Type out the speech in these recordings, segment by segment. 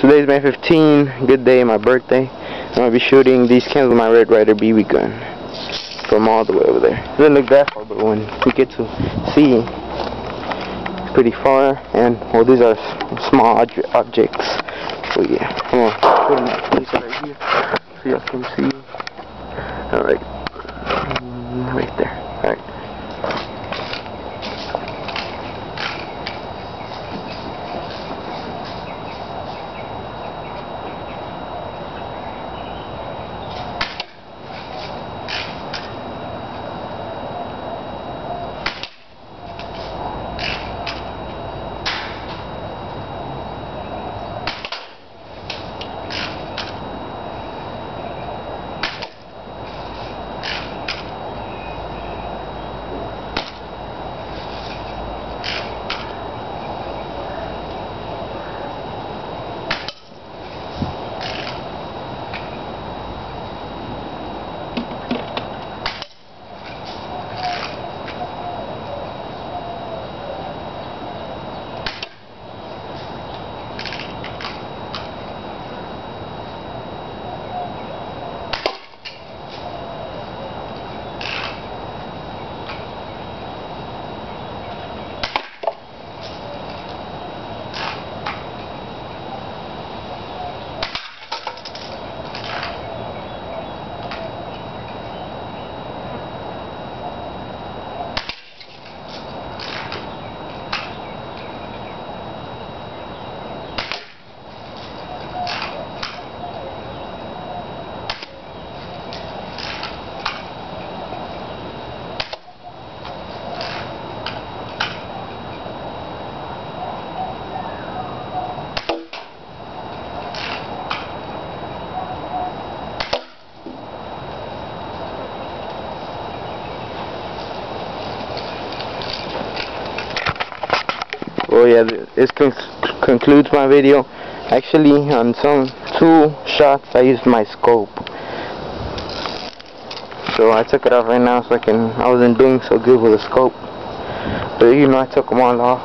Today's May 15, good day, my birthday. I'm going to be shooting these cans with my Red Ryder BB gun from all the way over there. It doesn't look that far, but when you get to see, it's pretty far. And well, these are small objects. So yeah, I'm going to put them in place right here so y'all can see. Alright, right there. Alright. Well, yeah, this concludes my video. Actually, on two shots I used my scope, so I took it off right now so I wasn't doing so good with the scope, but you know, I took them all off.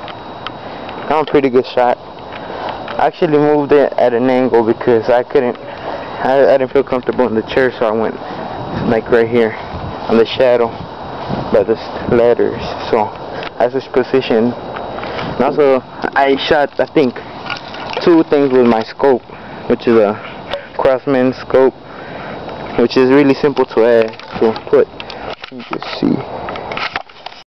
I'm a pretty good shot. I actually moved it at an angle because I didn't feel comfortable in the chair, so I went like right here on the shadow by the letters, so that's this position. And also, I shot, I think, 2 things with my scope, which is a Craftsman scope, which is really simple to put. You can see.